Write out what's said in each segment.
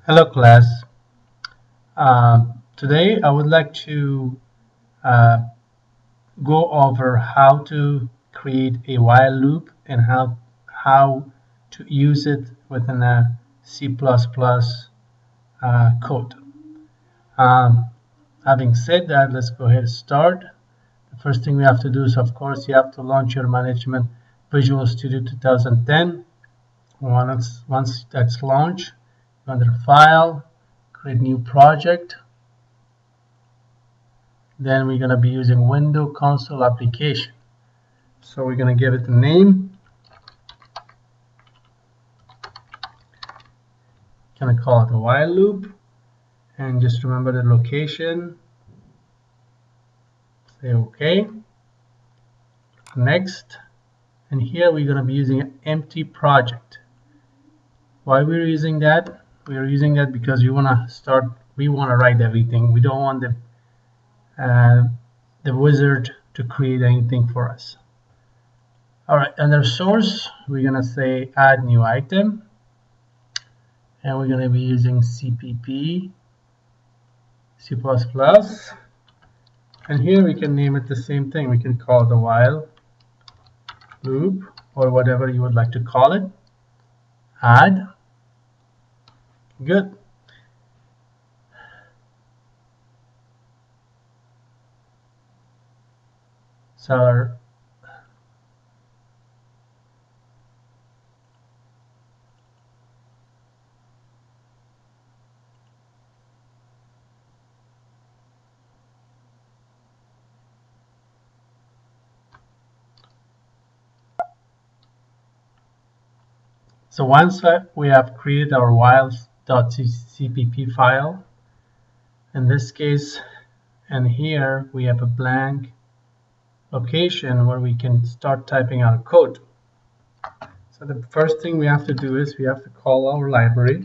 Hello class. Today I would like to uh, go over how to create a while loop and how to use it within a C++ code. Um, Having said that, let's go ahead and start. The first thing we have to do is, of course, you have to launch your management Visual Studio 2010. Once that's launched, go under File, create new project. Then we're going to be using Window Console Application. So we're going to give it a name. Going to call it a while loop. And just remember the location. Say OK. Next. And here we're going to be using an empty project. Why we're using that? We're using that because we want to write everything. We don't want the wizard to create anything for us. All right, under source, we're going to say add new item. And we're going to be using CPP, C++. And here we can name it the same thing. We can call it a while loop or whatever you would like to call it. Add. Good. So once we have created our while.cpp file, in this case, and here we have a blank location where we can start typing our code. So the first thing we have to do is we have to call our library.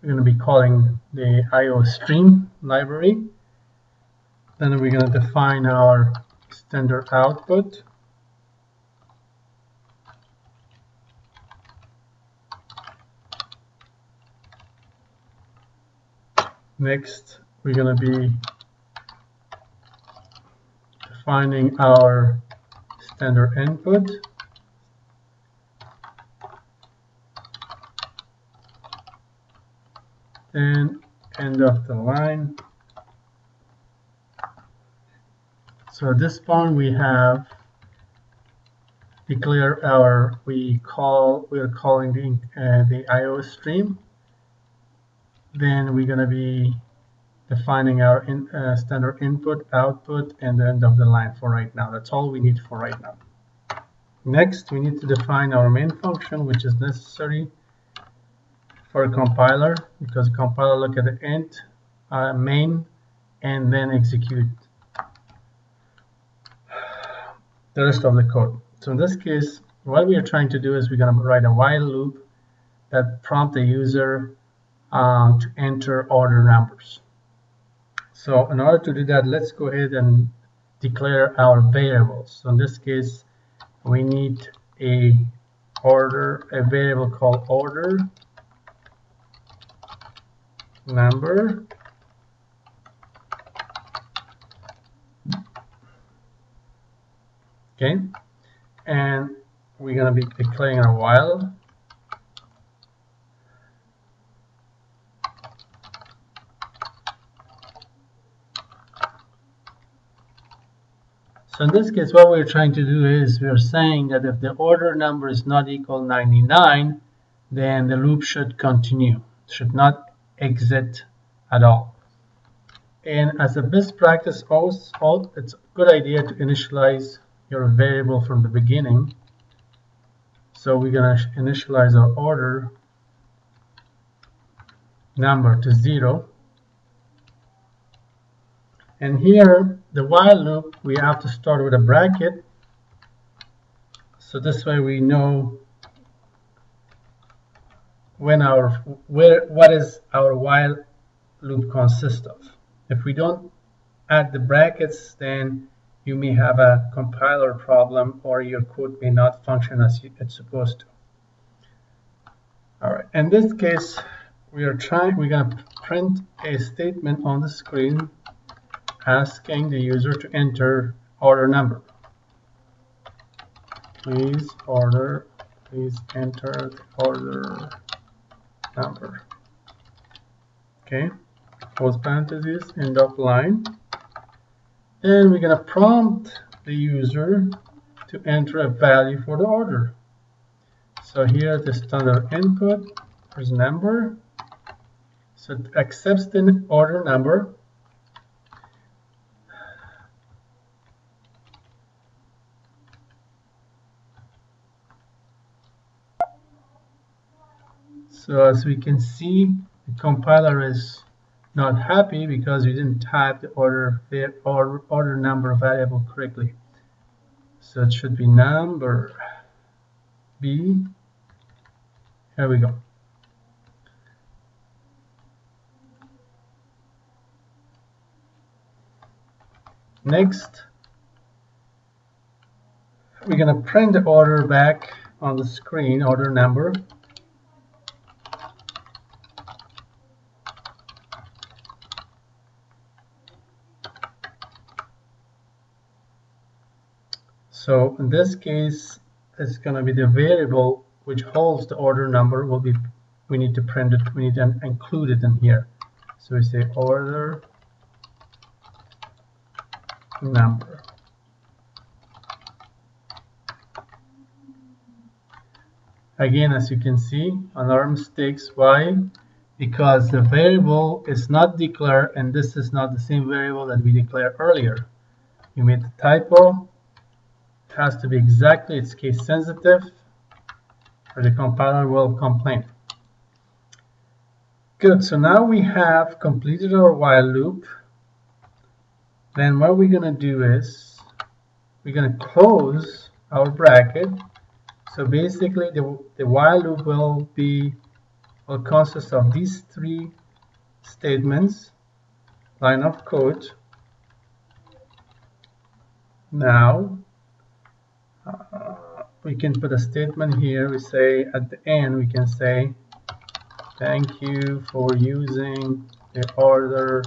We're going to be calling the IOStream library. Then we're going to define our standard output. Next, we're going to be defining our standard input. Then end of the line. So at this point we have declare our we are calling the IOStream. Then we're going to be defining our standard input, output, and the end of the line for right now. That's all we need for right now. Next, we need to define our main function, which is necessary for a compiler, because a compiler look at the int main and then execute the rest of the code. So in this case, what we are trying to do is we're going to write a while loop that prompt the user to enter order numbers. So in order to do that, let's go ahead and declare our variables. So in this case, we need a variable called order number. Okay, and we're going to be declaring a while. So in this case, what we're trying to do is we're saying that if the order number is not equal 99, then the loop should continue, should not exit at all. And as a best practice, also it's a good idea to initialize your variable from the beginning. So we're going to initialize our order number to 0. And here, the while loop, we have to start with a bracket. So this way we know what is our while loop consist of. If we don't add the brackets, then you may have a compiler problem or your code may not function as it's supposed to. All right, in this case, we're gonna print a statement on the screen asking the user to enter order number. Please enter the order number. Okay, close parentheses, end of line. And we're gonna prompt the user to enter a value for the order. So here the standard input is number. So it accepts the order number. So as we can see, the compiler is not happy because we didn't type the order number variable correctly. So it should be number B. Here we go. Next, we're going to print the order back on the screen, order number. So in this case, it's going to be the variable which holds the order number we need to print it, we need to include it in here. So we say order number. Again, as you can see, on our mistakes. Why? Because the variable is not declared, and this is not the same variable that we declared earlier. You made the typo. It has to be exactly, it's case sensitive, or the compiler will complain. Good, so now we have completed our while loop. Then what we're going to do is we're going to close our bracket. So basically the while loop will consist of these three statements, line of code. Now we can put a statement here. We say at the end, we can say thank you for using the order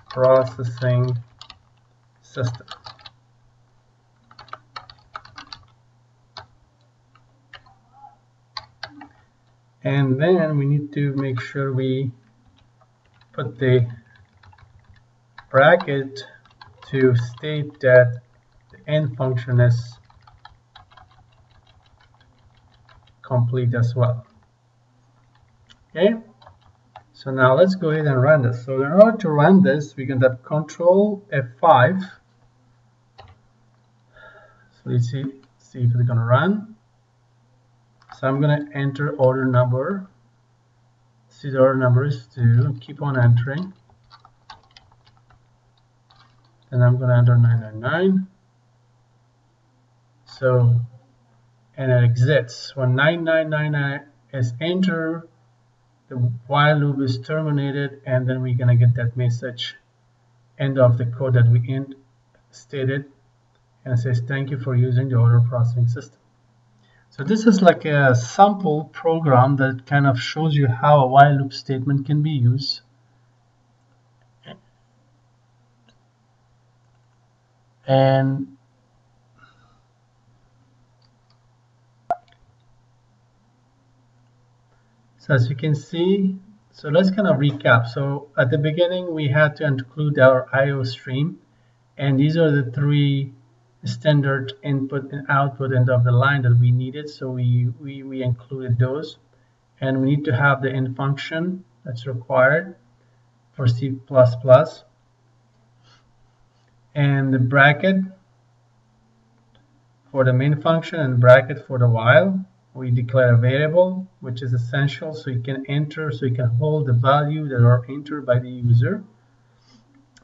processing system. And then we need to make sure we put the bracket to state that the end function is complete as well. Okay, so now let's go ahead and run this. So in order to run this, we can tap Control F5. So let's see if it's going to run. So I'm going to enter order number. See, the order number is 2. Keep on entering. Then I'm going to enter 999. So, and it exits. When 9999 is entered, the while loop is terminated, and then we're going to get that message, end of the code that we stated, and it says thank you for using the order processing system. So this is like a sample program that kind of shows you how a while loop statement can be used. And so as you can see, so let's kind of recap. So at the beginning, we had to include our IO stream, and these are the three standard input and output end of the line that we needed. So we included those, and we need to have the end function that's required for C++, and the bracket for the main function and bracket for the while. We declare a variable, which is essential, so you can enter, so you can hold the value that are entered by the user.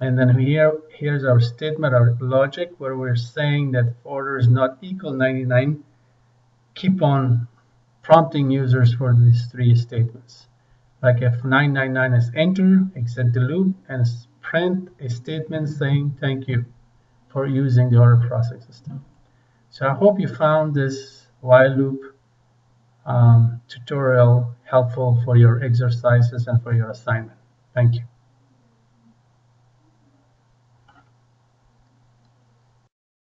And then here's our statement, our logic, where we're saying that if order is not equal 99, keep on prompting users for these three statements. Like if 999 is entered, exit the loop and print a statement saying thank you for using the order processing system. So I hope you found this while loop tutorial helpful for your exercises and for your assignment. Thank you.